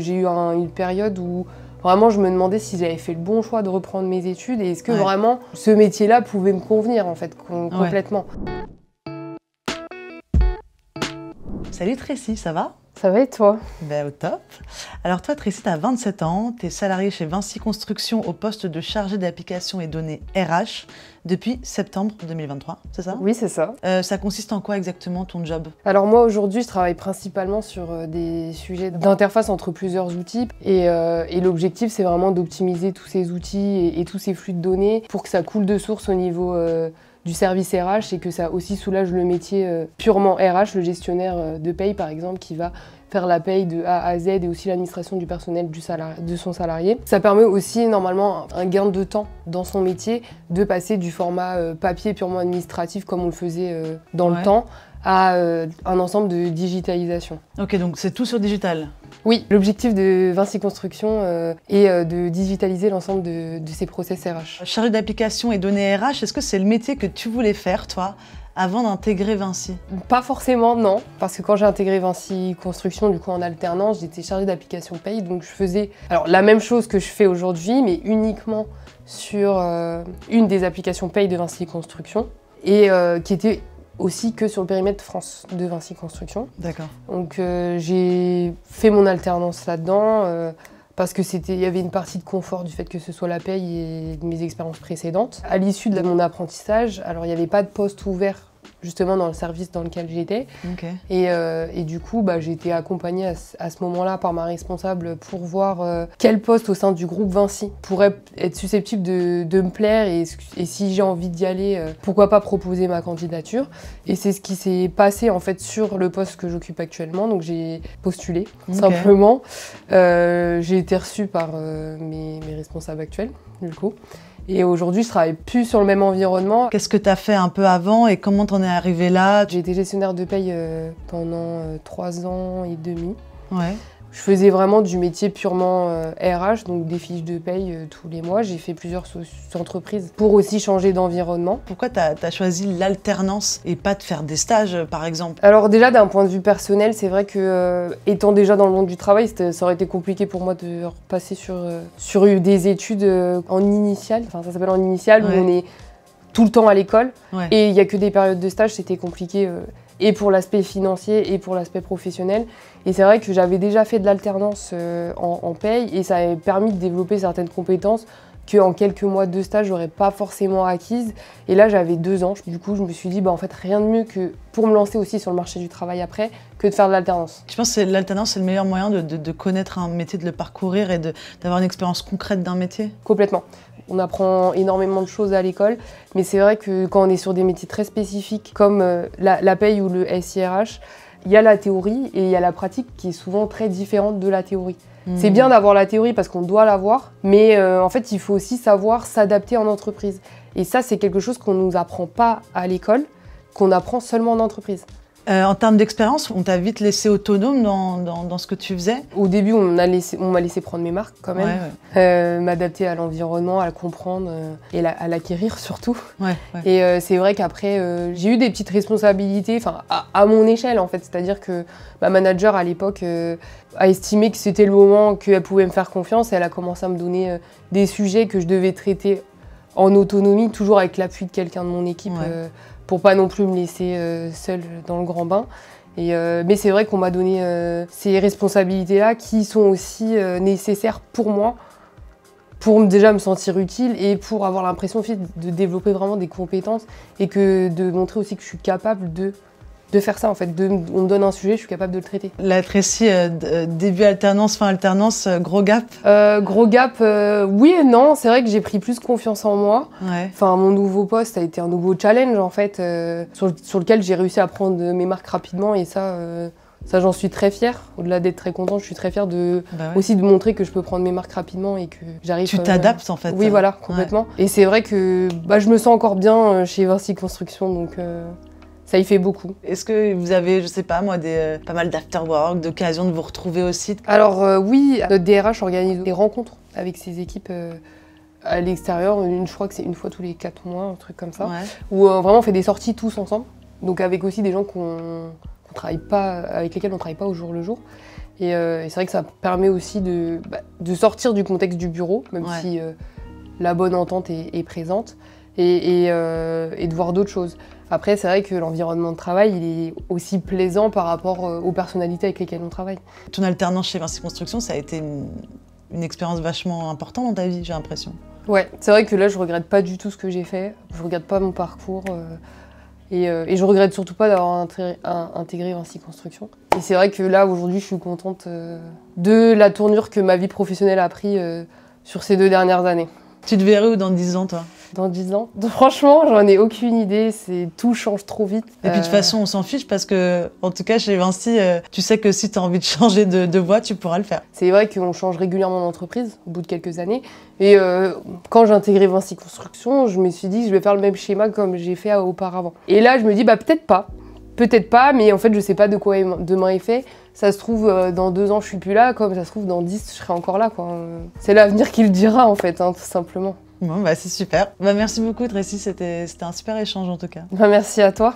J'ai eu une période où vraiment je me demandais si j'avais fait le bon choix de reprendre mes études et est-ce que vraiment ce métier-là pouvait me convenir en fait complètement. Salut Tracy, ça va? Ça va et toi? Ben, au top. Alors toi Tracy, tu as 27 ans, tu es salariée chez Vinci Construction au poste de chargée d'application et données RH depuis septembre 2023, c'est ça? Oui, c'est ça. Ça consiste en quoi exactement ton job? Alors moi aujourd'hui je travaille principalement sur des sujets d'interface entre plusieurs outils et l'objectif c'est vraiment d'optimiser tous ces outils et tous ces flux de données pour que ça coule de source au niveau du service RH et que ça aussi soulage le métier purement RH, le gestionnaire de paye par exemple qui va faire la paye de A à Z et aussi l'administration du personnel de son salarié. Ça permet aussi normalement un gain de temps dans son métier de passer du format papier purement administratif comme on le faisait dans le temps à un ensemble de digitalisation. Ok, donc c'est tout sur digital? Oui, l'objectif de Vinci Construction est de digitaliser l'ensemble de ces process RH. Chargée d'application et données RH, est-ce que c'est le métier que tu voulais faire toi avant d'intégrer Vinci? Pas forcément, non. Parce que quand j'ai intégré Vinci Construction, du coup en alternance, j'étais chargée d'application paye. Donc je faisais la même chose que je fais aujourd'hui, mais uniquement sur une des applications paye de Vinci Construction. Et qui était aussi que sur le périmètre France de Vinci Construction. D'accord. Donc j'ai fait mon alternance là-dedans. Parce qu'il y avait une partie de confort du fait que ce soit la paye et de mes expériences précédentes. À l'issue de mon apprentissage, alors il n'y avait pas de poste ouvert justement dans le service dans lequel j'étais. Okay. Et du coup, j'ai été accompagnée à ce moment-là par ma responsable pour voir quel poste au sein du groupe Vinci pourrait être susceptible de me plaire et si j'ai envie d'y aller, pourquoi pas proposer ma candidature. Et c'est ce qui s'est passé en fait sur le poste que j'occupe actuellement. Donc j'ai postulé simplement. J'ai été reçue par mes responsables actuels du coup. Et aujourd'hui, je travaille plus sur le même environnement. Qu'est-ce que tu as fait un peu avant et comment t'en es arrivé là? J'ai été gestionnaire de paye pendant 3 ans et demi. Ouais. Je faisais vraiment du métier purement RH, donc des fiches de paye tous les mois. J'ai fait plusieurs entreprises pour aussi changer d'environnement. Pourquoi tu as choisi l'alternance et pas de faire des stages, par exemple? Alors déjà, d'un point de vue personnel, c'est vrai que étant déjà dans le monde du travail, ça aurait été compliqué pour moi de repasser sur des études en initiale. Enfin, ça s'appelle en initiale, où on est tout le temps à l'école. Et il n'y a que des périodes de stage, c'était compliqué. Et pour l'aspect financier et pour l'aspect professionnel. Et c'est vrai que j'avais déjà fait de l'alternance en paye et ça avait permis de développer certaines compétences qu'en quelques mois de stage, j'aurais pas forcément acquises. Et là, j'avais 2 ans. Du coup, je me suis dit, en fait, rien de mieux que pour me lancer aussi sur le marché du travail après, que de faire de l'alternance. Je pense que l'alternance, c'est le meilleur moyen de connaître un métier, de le parcourir et d'avoir une expérience concrète d'un métier. Complètement. On apprend énormément de choses à l'école, mais c'est vrai que quand on est sur des métiers très spécifiques comme la paye ou le SIRH, il y a la théorie et il y a la pratique qui est souvent très différente de la théorie. C'est bien d'avoir la théorie parce qu'on doit l'avoir, mais en fait, il faut aussi savoir s'adapter en entreprise. Et ça, c'est quelque chose qu'on ne nous apprend pas à l'école, qu'on apprend seulement en entreprise. En termes d'expérience, on t'a vite laissé autonome dans ce que tu faisais? Au début, on m'a laissé prendre mes marques quand même, m'adapter à l'environnement, à le comprendre et à l'acquérir surtout. Et c'est vrai qu'après, j'ai eu des petites responsabilités, à mon échelle en fait, c'est-à-dire que ma manager à l'époque a estimé que c'était le moment qu'elle pouvait me faire confiance et elle a commencé à me donner des sujets que je devais traiter en autonomie, toujours avec l'appui de quelqu'un de mon équipe. Pour pas non plus me laisser seule dans le grand bain. Mais c'est vrai qu'on m'a donné ces responsabilités-là qui sont aussi nécessaires pour moi, pour déjà me sentir utile et pour avoir l'impression de développer vraiment des compétences et de montrer aussi que je suis capable de faire ça en fait. On me donne un sujet, je suis capable de le traiter. La Tracy, début alternance, fin alternance, gros gap? Gros gap, oui et non. C'est vrai que j'ai pris plus confiance en moi. Enfin, mon nouveau poste a été un nouveau challenge en fait, sur lequel j'ai réussi à prendre mes marques rapidement et ça j'en suis très fière. Au-delà d'être très contente, je suis très fière aussi de montrer que je peux prendre mes marques rapidement et que j'arrive. Tu t'adaptes en fait. Oui, voilà, complètement. Et c'est vrai que je me sens encore bien chez Vinci Construction, donc ça y fait beaucoup. Est-ce que vous avez, je sais pas moi, pas mal d'afterwork, d'occasions de vous retrouver aussi? Alors oui, notre DRH organise des rencontres avec ses équipes à l'extérieur. Je crois que c'est une fois tous les 4 mois, un truc comme ça. Où vraiment on fait des sorties tous ensemble. Donc avec aussi des gens avec lesquels on travaille pas au jour le jour. Et c'est vrai que ça permet aussi de sortir du contexte du bureau, même si la bonne entente est présente, et de voir d'autres choses. Après, c'est vrai que l'environnement de travail, il est aussi plaisant par rapport aux personnalités avec lesquelles on travaille. Ton alternance chez Vinci Construction, ça a été une expérience vachement importante dans ta vie, j'ai l'impression. Ouais, c'est vrai que là, je regrette pas du tout ce que j'ai fait. Je regrette pas mon parcours. Et je regrette surtout pas d'avoir intégré Vinci Construction. Et c'est vrai que là, aujourd'hui, je suis contente de la tournure que ma vie professionnelle a pris sur ces 2 dernières années. Tu te verrais où dans 10 ans, toi? Dans 10 ans? Franchement, j'en ai aucune idée, tout change trop vite. Et puis de toute façon, on s'en fiche parce que, en tout cas, chez Vinci, tu sais que si tu as envie de changer de voie, tu pourras le faire. C'est vrai qu'on change régulièrement d'entreprise au bout de quelques années. Et quand j'ai intégré Vinci Construction, je me suis dit que je vais faire le même schéma comme j'ai fait auparavant. Et là, je me dis, peut-être pas. Peut-être pas, mais en fait, je sais pas de quoi demain est fait. Ça se trouve, dans 2 ans, je suis plus là, comme ça se trouve, dans 10, je serai encore là, quoi. C'est l'avenir qui le dira, en fait, tout simplement. Bon, c'est super. Merci beaucoup, Tracy, c'était un super échange, en tout cas. Merci à toi.